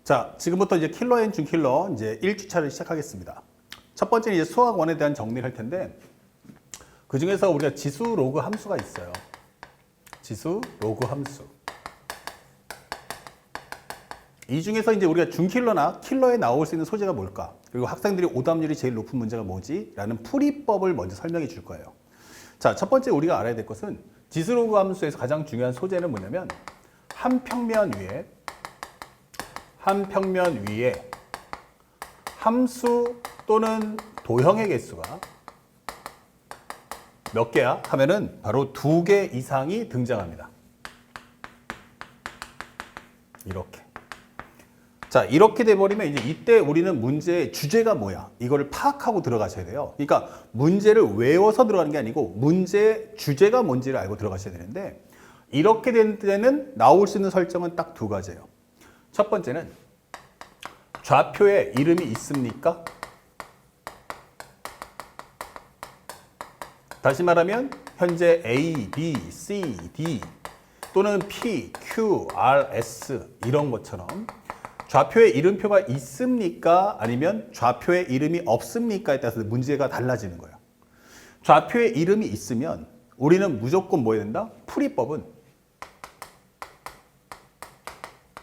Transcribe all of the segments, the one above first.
자, 지금부터 이제 킬러 앤 준킬러 이제 1주차를 시작하겠습니다. 첫 번째는 이제 수학 1에 대한 정리를 할 텐데, 그 중에서 우리가 지수 로그 함수가 있어요. 지수 로그 함수. 이 중에서 이제 우리가 준킬러나 킬러에 나올 수 있는 소재가 뭘까? 그리고 학생들이 오답률이 제일 높은 문제가 뭐지? 라는 풀이법을 먼저 설명해 줄 거예요. 자, 첫 번째 우리가 알아야 될 것은 지수 로그 함수에서 가장 중요한 소재는 뭐냐면 한 평면 위에 함수 또는 도형의 개수가 몇 개야? 하면은 바로 2개 이상이 등장합니다. 이렇게. 자, 이렇게 돼버리면 이제 이때 우리는 문제의 주제가 뭐야? 이거를 파악하고 들어가셔야 돼요. 그러니까 문제를 외워서 들어가는 게 아니고 문제의 주제가 뭔지를 알고 들어가셔야 되는데, 이렇게 된 때는 나올 수 있는 설정은 딱 2가지예요. 첫 번째는 좌표에 이름이 있습니까? 다시 말하면 현재 A, B, C, D 또는 P, Q, R, S 이런 것처럼 좌표에 이름표가 있습니까? 아니면 좌표에 이름이 없습니까?에 따라서 문제가 달라지는 거예요. 좌표에 이름이 있으면 우리는 무조건 뭐 해야 된다? 풀이법은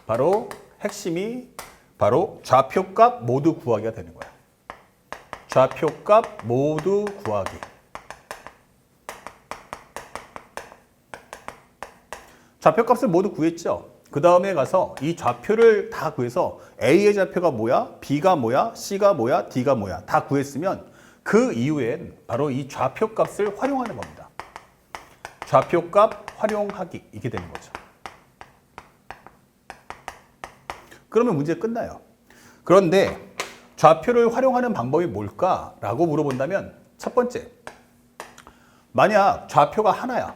바로 핵심이 바로 좌표값 모두 구하기가 되는 거예요. 좌표값 모두 구하기. 좌표값을 모두 구했죠. 그 다음에 가서 이 좌표를 다 구해서 A의 좌표가 뭐야, B가 뭐야, C가 뭐야, D가 뭐야 다 구했으면 그 이후엔 바로 이 좌표값을 활용하는 겁니다. 좌표값 활용하기, 이게 되는 거죠. 그러면 문제 끝나요. 그런데 좌표를 활용하는 방법이 뭘까라고 물어본다면 첫 번째, 만약 좌표가 하나야.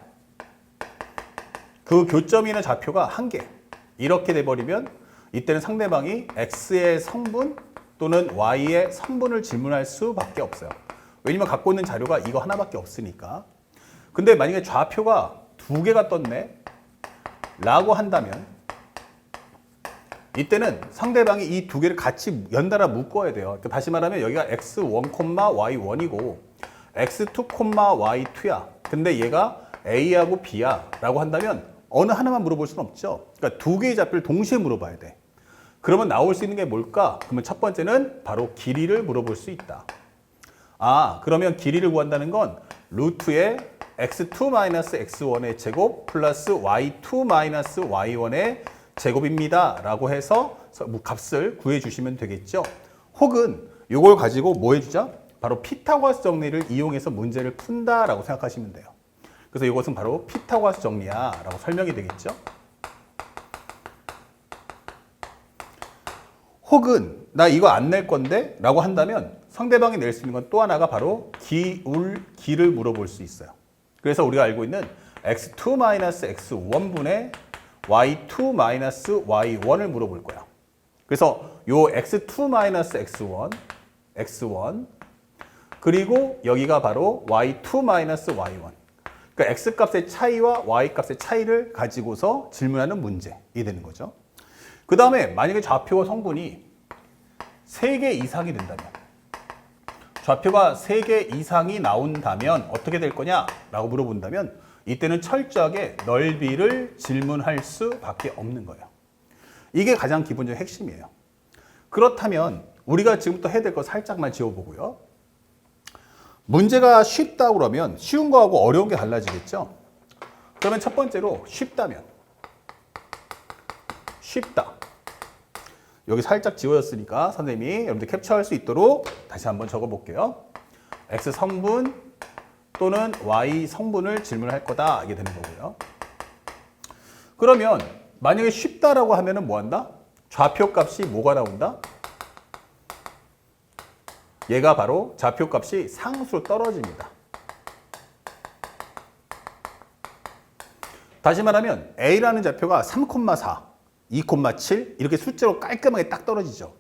그 교점이 있는 좌표가 1개. 이렇게 돼버리면 이때는 상대방이 X의 성분 또는 Y의 성분을 질문할 수밖에 없어요. 왜냐면 갖고 있는 자료가 이거 하나밖에 없으니까. 근데 만약에 좌표가 2개가 떴네 라고 한다면 이때는 상대방이 이 2개를 같이 연달아 묶어야 돼요. 그러니까 다시 말하면 여기가 x1, y1이고 x2, y2야. 근데 얘가 A하고 B야 라고 한다면 어느 하나만 물어볼 수는 없죠. 그러니까 2개의 좌표를 동시에 물어봐야 돼. 그러면 나올 수 있는 게 뭘까? 그러면 첫 번째는 바로 길이를 물어볼 수 있다. 아, 그러면 길이를 구한다는 건 루트의 x2-x1의 제곱 플러스 y2-y1의 제곱입니다 라고 해서 값을 구해주시면 되겠죠. 혹은 이걸 가지고 뭐 해주자? 바로 피타고라스 정리를 이용해서 문제를 푼다라고 생각하시면 돼요. 그래서 이것은 바로 피타고라스 정리야 라고 설명이 되겠죠. 혹은 나 이거 안 낼 건데 라고 한다면 상대방이 낼 수 있는 건 또 하나가 바로 기를 물어볼 수 있어요. 그래서 우리가 알고 있는 x2-x1분의 y2-y1을 물어볼 거야. 그래서 요 x2-x1, x1 그리고 여기가 바로 y2-y1. 그러니까 x값의 차이와 y값의 차이를 가지고서 질문하는 문제이 되는 거죠. 그 다음에 만약에 좌표와 성분이 3개 이상이 된다면, 좌표가 3개 이상이 나온다면 어떻게 될 거냐라고 물어본다면 이때는 철저하게 넓이를 질문할 수밖에 없는 거예요. 이게 가장 기본적인 핵심이에요. 그렇다면 우리가 지금부터 해야 될 거 살짝만 지워보고요. 문제가 쉽다 그러면 쉬운 거하고 어려운 게 달라지겠죠. 그러면 첫 번째로 쉽다면 쉽다. 여기 살짝 지워졌으니까 선생님이 여러분들 캡처할 수 있도록 다시 한번 적어볼게요. X 성분 또는 Y 성분을 질문할 거다. 이게 되는 거고요. 그러면 만약에 쉽다라고 하면은 뭐 한다? 좌표 값이 뭐가 나온다? 얘가 바로 좌표 값이 상수로 떨어집니다. 다시 말하면 A라는 좌표가 3,4, 2,7 이렇게 숫자로 깔끔하게 딱 떨어지죠.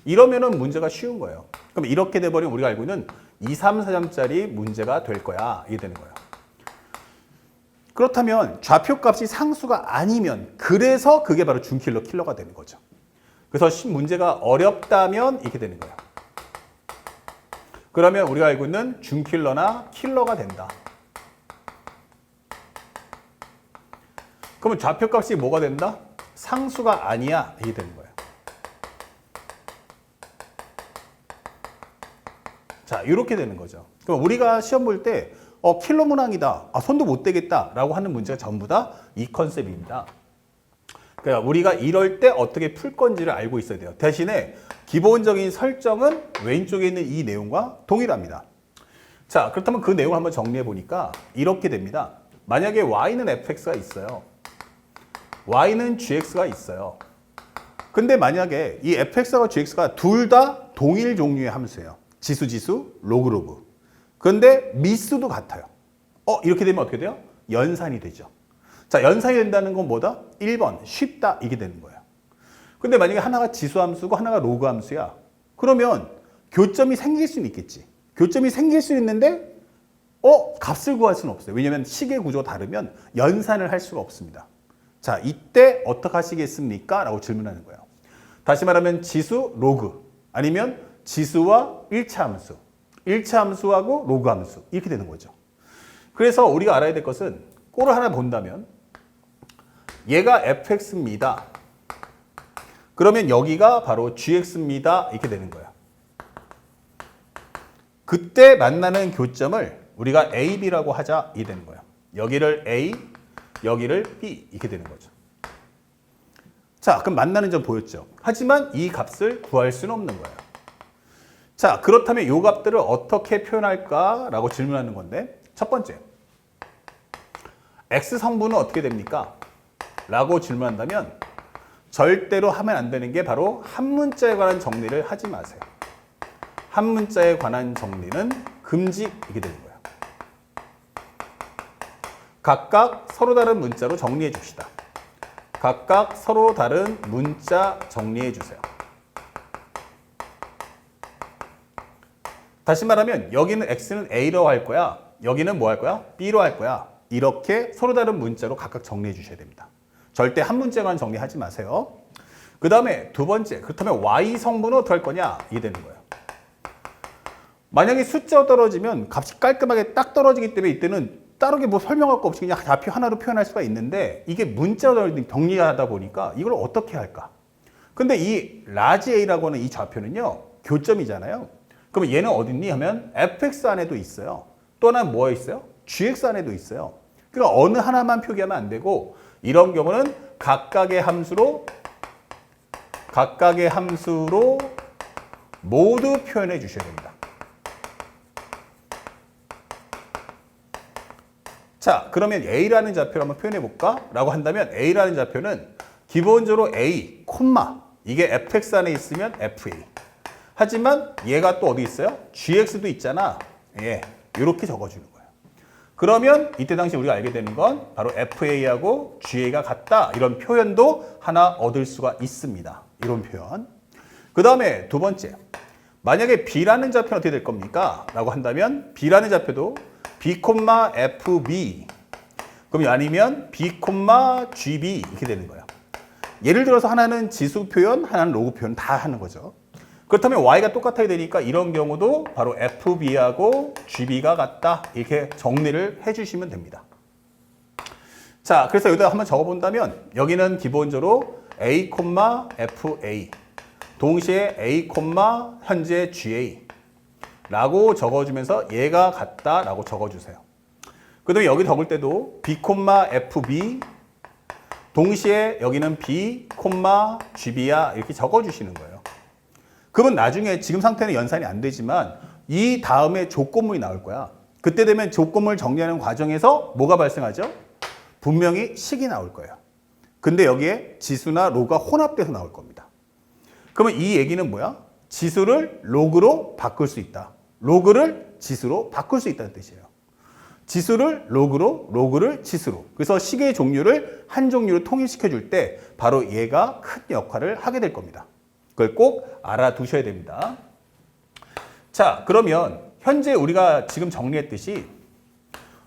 이러면은 문제가 쉬운 거예요. 그럼 이렇게 돼버리면 우리가 알고 있는 2, 3, 4점짜리 문제가 될 거야. 이게 되는 거예요. 그렇다면 좌표값이 상수가 아니면 그래서 그게 바로 준킬러 킬러가 되는 거죠. 그래서 문제가 어렵다면 이렇게 되는 거예요. 그러면 우리가 알고 있는 준킬러나 킬러가 된다. 그러면 좌표값이 뭐가 된다? 상수가 아니야. 이게 되는 거예요. 자, 이렇게 되는 거죠. 그럼 우리가 시험 볼 때 킬러 문항이다. 손도 못 대겠다. 라고 하는 문제가 전부 다 이 컨셉입니다. 그러니까 우리가 이럴 때 어떻게 풀 건지를 알고 있어야 돼요. 대신에 기본적인 설정은 왼쪽에 있는 이 내용과 동일합니다. 자, 그렇다면 그 내용을 한번 정리해 보니까 이렇게 됩니다. 만약에 y는 fx가 있어요. y는 gx가 있어요. 근데 만약에 이 fx와 gx가 둘 다 동일 종류의 함수예요. 지수, 로그. 그런데 미수도 같아요. 이렇게 되면 어떻게 돼요? 연산이 되죠. 자, 연산이 된다는 건 뭐다? 1번, 쉽다. 이게 되는 거예요. 근데 만약에 하나가 지수함수고 하나가 로그함수야. 그러면 교점이 생길 수는 있겠지. 교점이 생길 수 있는데 값을 구할 수는 없어요. 왜냐하면 식의 구조가 다르면 연산을 할 수가 없습니다. 자, 이때 어떻게 하시겠습니까? 라고 질문하는 거예요. 다시 말하면 지수, 로그 아니면 지수와 1차 함수, 1차 함수하고 로그 함수 이렇게 되는 거죠. 그래서 우리가 알아야 될 것은 꼴을 하나 본다면 얘가 fx입니다. 그러면 여기가 바로 gx입니다. 이렇게 되는 거예요. 그때 만나는 교점을 우리가 a, b라고 하자 이 되는 거예요. 여기를 a, 여기를 b 이렇게 되는 거죠. 자, 그럼 만나는 점 보였죠. 하지만 이 값을 구할 수는 없는 거예요. 자, 그렇다면 이 값들을 어떻게 표현할까라고 질문하는 건데 첫 번째, x 성분은 어떻게 됩니까? 라고 질문한다면 절대로 하면 안 되는 게 바로 한 문자에 관한 정리를 하지 마세요. 한 문자에 관한 정리는 금지 이게 되는 거예요. 각각 서로 다른 문자로 정리해 줍시다. 각각 서로 다른 문자 정리해 주세요. 다시 말하면 여기는 x는 a로 할 거야. 여기는 뭐 할 거야? b로 할 거야. 이렇게 서로 다른 문자로 각각 정리해 주셔야 됩니다. 절대 한 문자만 정리하지 마세요. 그 다음에 두 번째, 그렇다면 y 성분은 어떻게 할 거냐? 이게 되는 거예요. 만약에 숫자가 떨어지면 값이 깔끔하게 딱 떨어지기 때문에 이때는 다르게 뭐 설명할 거 없이 그냥 좌표 하나로 표현할 수가 있는데 이게 문자로 정리하다 보니까 이걸 어떻게 할까? 근데 이 라지 a라고 하는 이 좌표는요, 교점이잖아요. 그러면 얘는 어디 있니? 하면 fx 안에도 있어요. 또 하나는 뭐가 있어요? gx 안에도 있어요. 그러니까 어느 하나만 표기하면 안 되고 이런 경우는 각각의 함수로 모두 표현해 주셔야 됩니다. 자, 그러면 a라는 좌표를 한번 표현해 볼까? 라고 한다면 a라는 좌표는 기본적으로 a, 이게 fx 안에 있으면 fa. 하지만 얘가 또 어디 있어요? gx도 있잖아. 예, 이렇게 적어주는 거예요. 그러면 이때 당시 우리가 알게 되는 건 바로 fa하고 ga가 같다. 이런 표현도 하나 얻을 수가 있습니다. 이런 표현. 그 다음에 두 번째, 만약에 b라는 좌표는 어떻게 될 겁니까? 라고 한다면 b라는 좌표도 b, fb 그럼 아니면 b, gb 이렇게 되는 거예요. 예를 들어서 하나는 지수 표현, 하나는 로그 표현 다 하는 거죠. 그렇다면 y가 똑같아야 되니까 이런 경우도 바로 fb하고 gb가 같다 이렇게 정리를 해주시면 됩니다. 자, 그래서 여기다 한번 적어본다면 여기는 기본적으로 a, fa 동시에 a, 현재 ga 라고 적어주면서 얘가 같다 라고 적어주세요. 그 다음에 여기 적을 때도 b, fb 동시에 여기는 b, gb야 이렇게 적어주시는 거예요. 그러면 나중에 지금 상태는 연산이 안 되지만 이 다음에 조건물이 나올 거야. 그때 되면 조건물 정리하는 과정에서 뭐가 발생하죠? 분명히 식이 나올 거예요. 근데 여기에 지수나 로그가 혼합돼서 나올 겁니다. 그러면 이 얘기는 뭐야? 지수를 로그로 바꿀 수 있다. 로그를 지수로 바꿀 수 있다는 뜻이에요. 지수를 로그로, 로그를 지수로. 그래서 식의 종류를 한 종류로 통일시켜 줄 때 바로 얘가 큰 역할을 하게 될 겁니다. 그걸 꼭 알아두셔야 됩니다. 자, 그러면 현재 우리가 지금 정리했듯이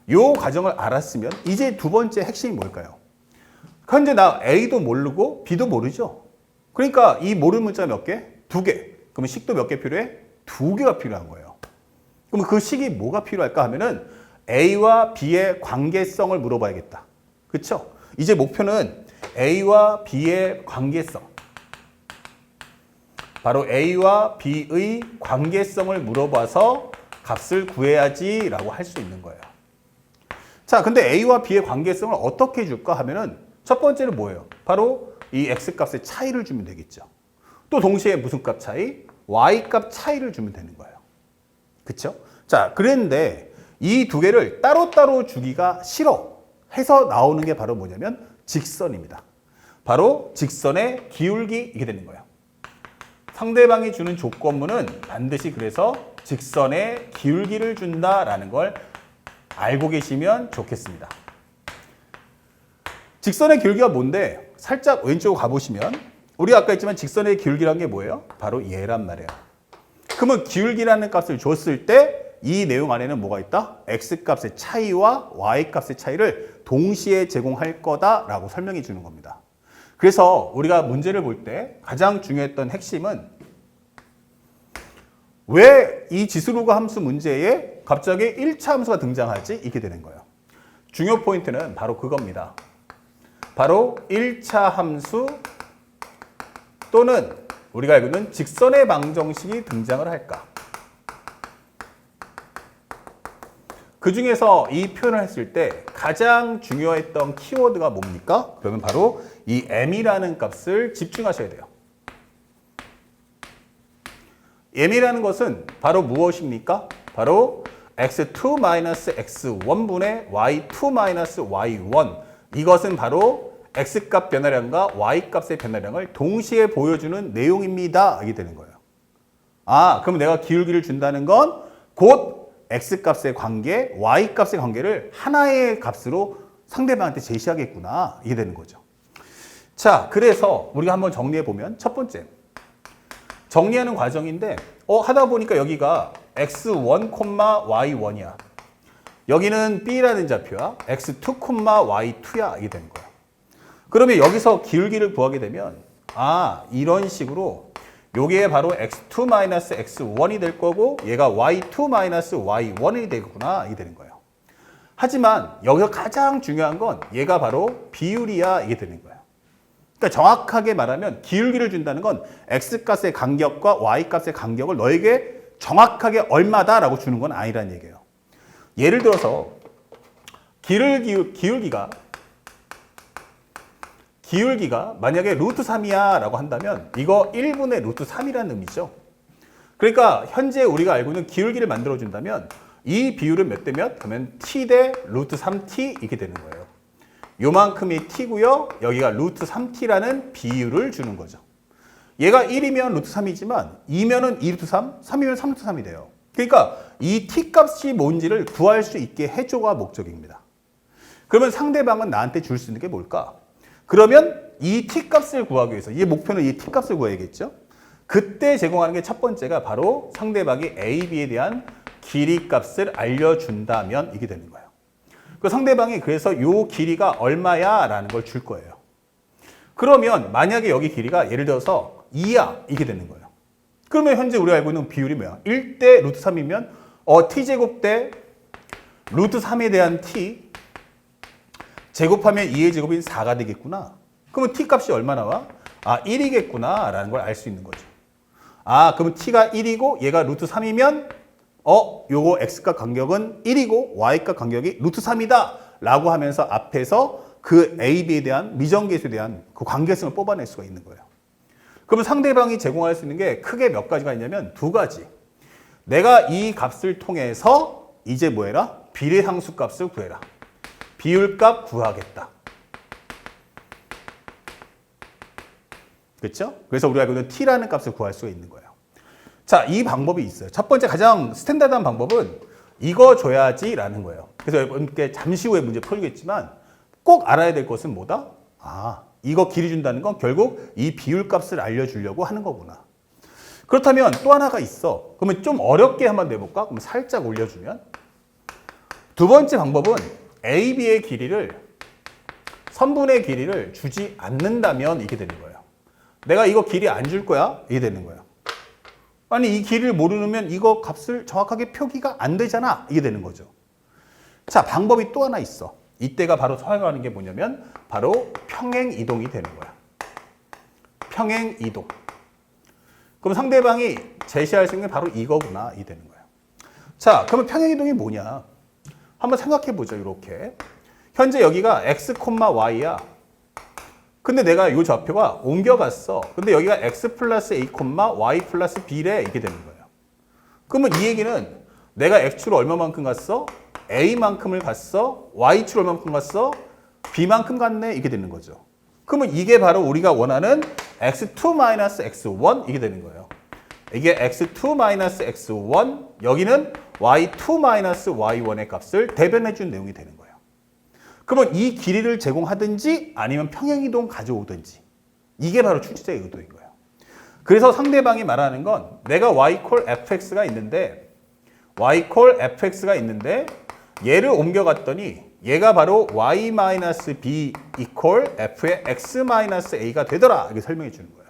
이 과정을 알았으면 이제 두 번째 핵심이 뭘까요? 현재 나 A도 모르고 B도 모르죠. 그러니까 이 모르는 문자가 몇 개? 2개. 그러면 식도 몇 개 필요해? 2개가 필요한 거예요. 그럼 그 식이 뭐가 필요할까 하면은 A와 B의 관계성을 물어봐야겠다. 그렇죠? 이제 목표는 A와 B의 관계성. 바로 A와 B의 관계성을 물어봐서 값을 구해야지 라고 할 수 있는 거예요. 자, 근데 A와 B의 관계성을 어떻게 줄까 하면은 첫 번째는 뭐예요? 바로 이 X값의 차이를 주면 되겠죠. 또 동시에 무슨 값 차이? Y값 차이를 주면 되는 거예요. 그쵸? 자, 그랬는데 이 두 개를 따로따로 주기가 싫어 해서 나오는 게 바로 뭐냐면 직선입니다. 바로 직선의 기울기 이게 되는 거예요. 상대방이 주는 조건문은 반드시 그래서 직선의 기울기를 준다라는 걸 알고 계시면 좋겠습니다. 직선의 기울기가 뭔데? 살짝 왼쪽으로 가보시면 우리가 아까 했지만 직선의 기울기라는 게 뭐예요? 바로 얘란 말이에요. 그러면 기울기라는 값을 줬을 때 이 내용 안에는 뭐가 있다? X값의 차이와 Y값의 차이를 동시에 제공할 거다라고 설명해 주는 겁니다. 그래서 우리가 문제를 볼 때 가장 중요했던 핵심은 왜 이 지수루가 함수 문제에 갑자기 1차 함수가 등장하지? 이렇게 되는 거예요. 중요 포인트는 바로 그겁니다. 바로 1차 함수 또는 우리가 알고 있는 직선의 방정식이 등장을 할까? 그 중에서 이 표현을 했을 때 가장 중요했던 키워드가 뭡니까? 그러면 바로 이 m이라는 값을 집중하셔야 돼요. m이라는 것은 바로 무엇입니까? 바로 x2-x1분의 y2-y1 이것은 바로 x값 변화량과 y값의 변화량을 동시에 보여주는 내용입니다. 이게 되는 거예요. 아, 그럼 내가 기울기를 준다는 건 곧 x값의 관계, y값의 관계를 하나의 값으로 상대방한테 제시하겠구나. 이게 되는 거죠. 자, 그래서 우리가 한번 정리해 보면 첫 번째 정리하는 과정인데 하다 보니까 여기가 x1, y1이야. 여기는 b라는 좌표야. x2, y2야. 이게 되는 거야. 그러면 여기서 기울기를 구하게 되면 이런 식으로 요게 바로 x2-x1이 될 거고 얘가 y2-y1이 되겠구나. 이게 되는 거예요. 하지만 여기서 가장 중요한 건 얘가 바로 비율이야. 이게 되는 거예요. 그러니까 정확하게 말하면 기울기를 준다는 건 x값의 간격과 y값의 간격을 너에게 정확하게 얼마다라고 주는 건 아니라는 얘기예요. 예를 들어서 기울기가 만약에 루트 3이야 라고 한다면 이거 1분의 루트 3이라는 의미죠. 그러니까 현재 우리가 알고 있는 기울기를 만들어 준다면 이 비율은 몇 대 몇? 그러면 t 대 루트 3t 이렇게 되는 거예요. 요만큼이 t고요. 여기가 루트 3t라는 비율을 주는 거죠. 얘가 1이면 루트 3이지만 2면은 2루트 3, 3이면 3루트 3이 돼요. 그러니까 이 t 값이 뭔지를 구할 수 있게 해줘가 목적입니다. 그러면 상대방은 나한테 줄 수 있는 게 뭘까? 그러면 이 t 값을 구하기 위해서 이 목표는 이 t 값을 구해야겠죠. 그때 제공하는 게 첫 번째가 바로 상대방이 a, b에 대한 길이 값을 알려준다면 이게 되는 거예요. 그 상대방이 그래서 요 길이가 얼마야 라는 걸 줄 거예요. 그러면 만약에 여기 길이가 예를 들어서 2야 이게 되는 거예요. 그러면 현재 우리가 알고 있는 비율이 뭐야? 1대 루트 3이면 t제곱 대 루트 3에 대한 t 제곱하면 2의 제곱이 4가 되겠구나. 그러면 t 값이 얼마 나와? 1이겠구나 라는 걸 알 수 있는 거죠. 그러면 t가 1이고 얘가 루트 3이면 요거 x값 간격은 1이고 y값 간격이 루트 3이다 라고 하면서 앞에서 그 a, b에 대한 미정계수에 대한 그 관계성을 뽑아낼 수가 있는 거예요. 그러면 상대방이 제공할 수 있는 게 크게 몇 가지가 있냐면 두 가지. 내가 이 값을 통해서 이제 뭐 해라? 비례상수 값을 구해라. 비율값 구하겠다. 그렇죠? 그래서 우리가 알고 있는 t라는 값을 구할 수가 있는 거예요. 자, 이 방법이 있어요. 첫 번째 가장 스탠다드한 방법은 이거 줘야지라는 거예요. 그래서 여러분께 잠시 후에 문제 풀겠지만 꼭 알아야 될 것은 뭐다? 이거 길이 준다는 건 결국 이 비율값을 알려주려고 하는 거구나. 그렇다면 또 하나가 있어. 그러면 좀 어렵게 한번 내볼까? 그럼 살짝 올려주면 두 번째 방법은 A, B의 길이를 선분의 길이를 주지 않는다면 이게 되는 거예요. 내가 이거 길이 안 줄 거야? 이게 되는 거예요. 아니 이 길이를 모르면 이거 값을 정확하게 표기가 안 되잖아. 이게 되는 거죠. 자, 방법이 또 하나 있어. 이때가 바로 사용하는 게 뭐냐면 바로 평행 이동이 되는 거야. 평행 이동. 그럼 상대방이 제시할 수 있는 게 바로 이거구나. 이 되는 거예요. 자, 그러면 평행 이동이 뭐냐? 한번 생각해 보죠. 이렇게. 현재 여기가 x, y야. 근데 내가 이 좌표가 옮겨갔어. 근데 여기가 x 플러스 a, y 플러스 b래. 이게 되는 거예요. 그러면 이 얘기는 내가 x축으로 얼마만큼 갔어? a만큼을 갔어? y축으로 얼마만큼 갔어? b만큼 갔네? 이게 되는 거죠. 그러면 이게 바로 우리가 원하는 x2-x1 이게 되는 거예요. 이게 x2-x1 여기는 y2-y1의 값을 대변해 준 내용이 되는 거예요. 그러면 이 길이를 제공하든지 아니면 평행이동 가져오든지 이게 바로 출제자의 의도인 거예요. 그래서 상대방이 말하는 건 내가 y 콜 fx가 있는데 얘를 옮겨갔더니 얘가 바로 y-b equal f의 x-a가 되더라. 이렇게 설명해 주는 거예요.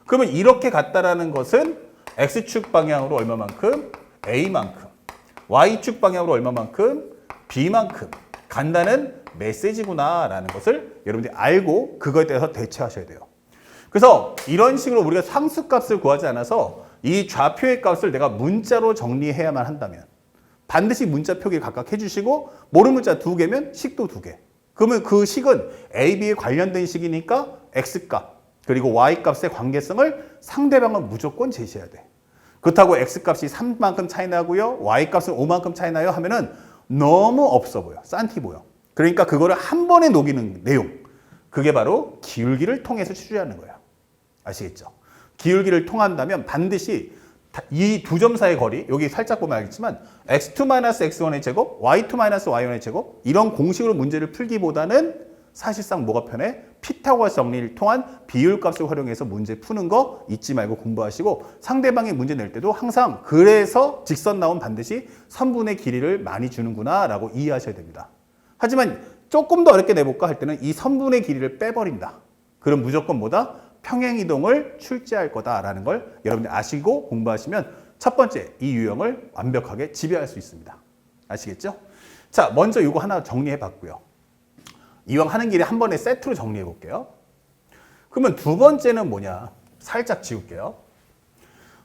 그러면 이렇게 갔다라는 것은 x축 방향으로 얼마만큼? a만큼. y축 방향으로 얼마만큼? b만큼 간다는 메시지구나라는 것을 여러분들이 알고 그거에 대해서 대처하셔야 돼요. 그래서 이런 식으로 우리가 상수값을 구하지 않아서 이 좌표의 값을 내가 문자로 정리해야만 한다면 반드시 문자 표기를 각각 해주시고 모르는 문자 2개면 식도 2개. 그러면 그 식은 A, B에 관련된 식이니까 X값 그리고 Y값의 관계성을 상대방은 무조건 제시해야 돼. 그렇다고 X값이 3만큼 차이 나고요. Y값은 5만큼 차이 나요 하면은 너무 없어 보여. 싼티 보여. 그러니까 그거를 한 번에 녹이는 내용. 그게 바로 기울기를 통해서 추리하는 거예요. 아시겠죠? 기울기를 통한다면 반드시 이 두 점 사이의 거리, 여기 살짝 보면 알겠지만 x2-x1의 제곱, y2-y1의 제곱 이런 공식으로 문제를 풀기보다는 사실상 뭐가 편해? 피타고라스 정리를 통한 비율값을 활용해서 문제 푸는 거 잊지 말고 공부하시고 상대방이 문제 낼 때도 항상 그래서 직선 나온 반드시 선분의 길이를 많이 주는구나 라고 이해하셔야 됩니다. 하지만 조금 더 어렵게 내볼까 할 때는 이 선분의 길이를 빼버린다. 그럼 무조건 뭐다? 평행이동을 출제할 거다라는 걸 여러분들 아시고 공부하시면 첫 번째 이 유형을 완벽하게 지배할 수 있습니다. 아시겠죠? 자, 먼저 이거 하나 정리해 봤고요. 이왕 하는 길에 한 번에 세트로 정리해 볼게요. 그러면 두 번째는 뭐냐? 살짝 지울게요.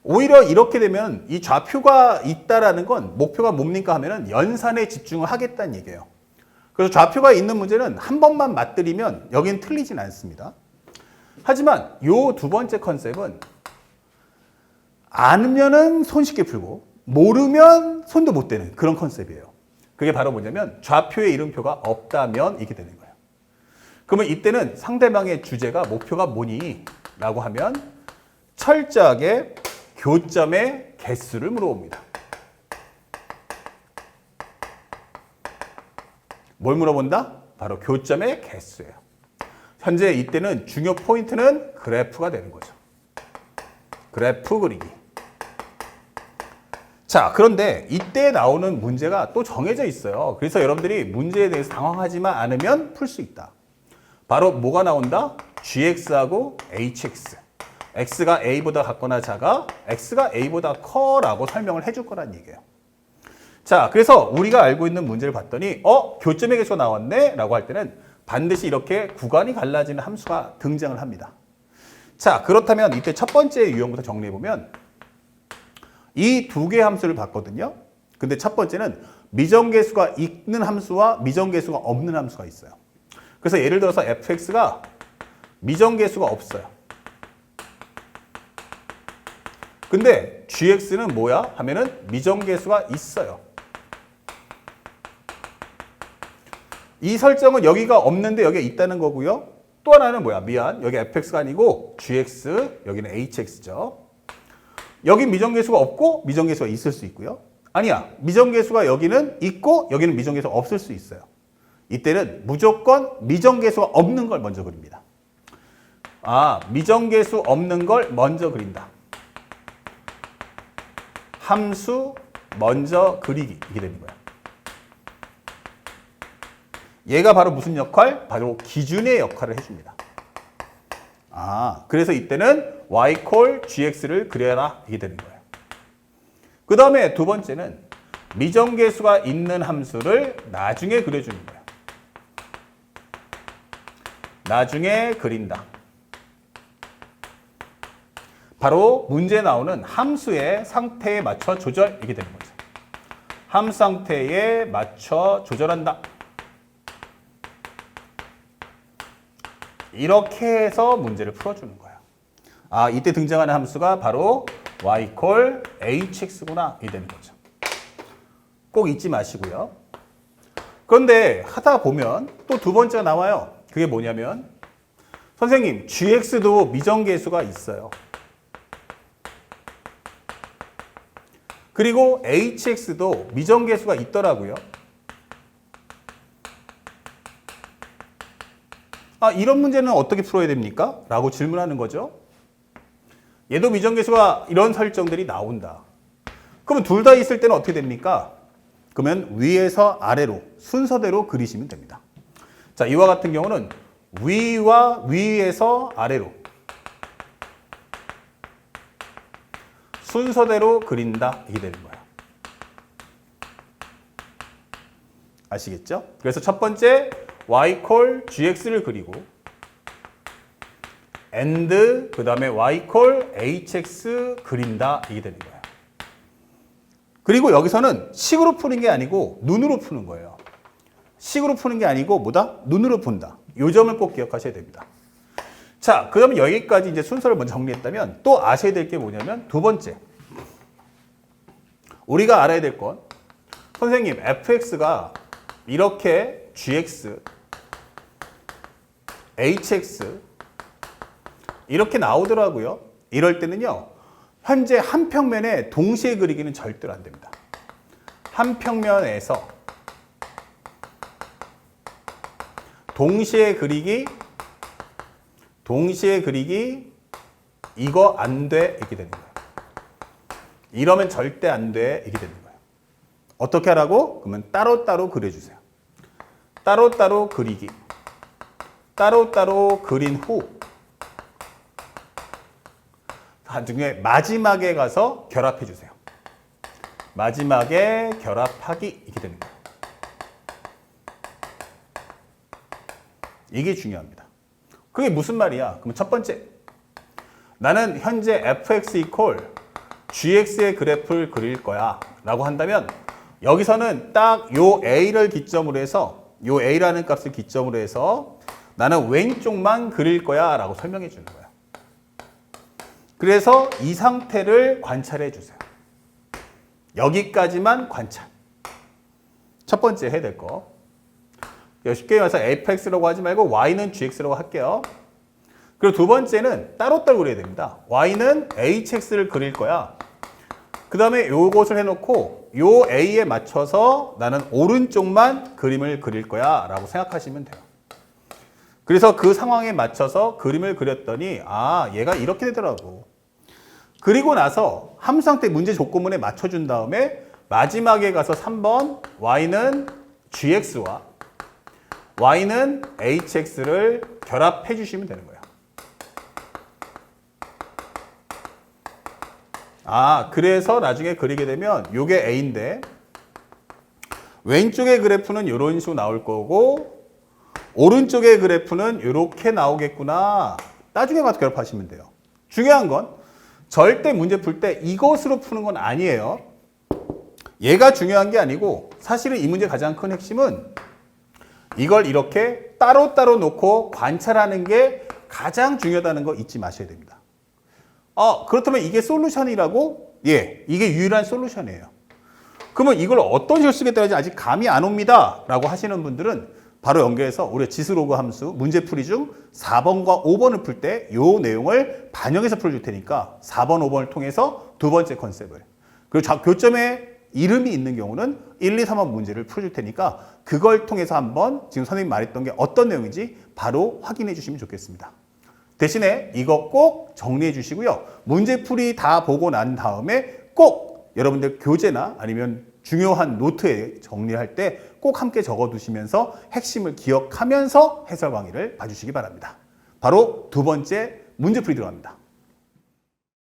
오히려 이렇게 되면 이 좌표가 있다라는 건 목표가 뭡니까 하면은 연산에 집중을 하겠다는 얘기예요. 그래서 좌표가 있는 문제는 한 번만 맞들이면 여기는 틀리진 않습니다. 하지만 요 두 번째 컨셉은 알면은 손쉽게 풀고 모르면 손도 못 대는 그런 컨셉이에요. 그게 바로 뭐냐면 좌표의 이름표가 없다면 이게 되는 거예요. 그러면 이때는 상대방의 주제가 목표가 뭐니? 라고 하면 철저하게 교점의 개수를 물어봅니다. 뭘 물어본다? 바로 교점의 개수예요. 현재 이때는 중요 포인트는 그래프가 되는 거죠. 그래프 그리기. 자, 그런데 이때 나오는 문제가 또 정해져 있어요. 그래서 여러분들이 문제에 대해서 당황하지만 않으면 풀 수 있다. 바로 뭐가 나온다? gx하고 hx. x가 a보다 같거나 작아, x가 a보다 커라고 설명을 해줄 거란 얘기예요. 자, 그래서 우리가 알고 있는 문제를 봤더니 교점의 개수가 나왔네? 라고 할 때는 반드시 이렇게 구간이 갈라지는 함수가 등장을 합니다. 자, 그렇다면 이때 첫 번째 유형부터 정리해보면 이 두 개의 함수를 봤거든요. 근데 첫 번째는 미정계수가 있는 함수와 미정계수가 없는 함수가 있어요. 그래서 예를 들어서 fx가 미정계수가 없어요. 근데 gx는 뭐야? 하면은 미정계수가 있어요. 이 설정은 여기가 없는데 여기가 있다는 거고요. 또 하나는 뭐야? 여기 fx가 아니고 gx, 여기는 hx죠. 여기 미정계수가 없고 미정계수가 있을 수 있고요. 아니야. 미정계수가 여기는 있고 여기는 미정계수가 없을 수 있어요. 이때는 무조건 미정계수가 없는 걸 먼저 그립니다. 미정계수 없는 걸 먼저 그린다. 함수 먼저 그리기. 이게 되는 거야. 얘가 바로 무슨 역할? 바로 기준의 역할을 해줍니다. 그래서 이때는 y 콜 gx를 그려라 이게 되는 거예요. 그 다음에 두 번째는 미정계수가 있는 함수를 나중에 그려주는 거예요. 나중에 그린다. 바로 문제에 나오는 함수의 상태에 맞춰 조절 이게 되는 거죠. 함수 상태에 맞춰 조절한다. 이렇게 해서 문제를 풀어주는 거예요. 이때 등장하는 함수가 바로 y 콜 hx구나 이 되는 거죠. 꼭 잊지 마시고요. 그런데 하다 보면 또 두 번째가 나와요. 그게 뭐냐면 선생님 gx도 미정계수가 있어요. 그리고 hx도 미정계수가 있더라고요. 이런 문제는 어떻게 풀어야 됩니까? 라고 질문하는 거죠. 얘도 미정계수가 이런 설정들이 나온다. 그러면 둘 다 있을 때는 어떻게 됩니까? 그러면 위에서 아래로 순서대로 그리시면 됩니다. 자, 이와 같은 경우는 위와 위에서 아래로 순서대로 그린다 이게 되는 거예요. 아시겠죠? 그래서 첫 번째 y 콜 gx를 그리고 and 그 다음에 y 콜 hx 그린다 이게 되는 거예요. 그리고 여기서는 식으로 푸는 게 아니고 눈으로 푸는 거예요. 식으로 푸는 게 아니고 뭐다? 눈으로 푼다. 이 점을 꼭 기억하셔야 됩니다. 자, 그 다음에 여기까지 이제 순서를 먼저 정리했다면 또 아셔야 될 게 뭐냐면 두 번째. 우리가 알아야 될 건 선생님 fx가 이렇게 gx, hx 이렇게 나오더라고요. 이럴 때는요. 현재 한 평면에 동시에 그리기는 절대로 안 됩니다. 한 평면에서 동시에 그리기 이거 안 돼 이렇게 되는 거예요. 이러면 절대 안 돼 이렇게 되는 거예요. 어떻게 하라고? 그러면 따로따로 그려주세요. 따로따로 그리기. 따로따로 그린 후 나중에 마지막에 가서 결합해 주세요. 마지막에 결합하기 이렇게 되는 거예요. 이게 중요합니다. 그게 무슨 말이야? 그럼 첫 번째, 나는 현재 fx 이퀄 gx의 그래프를 그릴 거야 라고 한다면 여기서는 딱 요 a를 기점으로 해서 요 a라는 값을 기점으로 해서 나는 왼쪽만 그릴 거야 라고 설명해 주는 거야. 그래서 이 상태를 관찰해 주세요. 여기까지만 관찰. 첫 번째 해야 될 거. 쉽게 말해서 fx라고 하지 말고 y는 gx라고 할게요. 그리고 두 번째는 따로따로 그려야 됩니다. y는 hx를 그릴 거야. 그 다음에 요것을 해놓고 요 a에 맞춰서 나는 오른쪽만 그림을 그릴 거야 라고 생각하시면 돼요. 그래서 그 상황에 맞춰서 그림을 그렸더니 얘가 이렇게 되더라고. 그리고 나서 함수상태 문제 조건문에 맞춰준 다음에 마지막에 가서 3번 y는 gx와 y는 hx를 결합해 주시면 되는 거예요. 그래서 나중에 그리게 되면 요게 a인데 왼쪽의 그래프는 이런 식으로 나올 거고 오른쪽의 그래프는 이렇게 나오겠구나. 나중에 가서 결합하시면 돼요. 중요한 건 절대 문제 풀 때 이것으로 푸는 건 아니에요. 얘가 중요한 게 아니고 사실은 이 문제 가장 큰 핵심은 이걸 이렇게 따로따로 놓고 관찰하는 게 가장 중요하다는 거 잊지 마셔야 됩니다. 그렇다면 이게 솔루션이라고? 예, 이게 유일한 솔루션이에요. 그러면 이걸 어떤 식으로 쓰겠다는지 아직 감이 안 옵니다 라고 하시는 분들은 바로 연결해서 우리 지수로그 함수 문제풀이 중 4번과 5번을 풀 때 이 내용을 반영해서 풀어줄 테니까 4번, 5번을 통해서 두 번째 컨셉을 그리고 교점에 이름이 있는 경우는 1, 2, 3번 문제를 풀어줄 테니까 그걸 통해서 한번 지금 선생님이 말했던 게 어떤 내용인지 바로 확인해 주시면 좋겠습니다. 대신에 이거 꼭 정리해 주시고요. 문제풀이 다 보고 난 다음에 꼭 여러분들 교재나 아니면 중요한 노트에 정리할 때 꼭 함께 적어두시면서 핵심을 기억하면서 해설 강의를 봐주시기 바랍니다. 바로 두 번째 문제풀이 들어갑니다.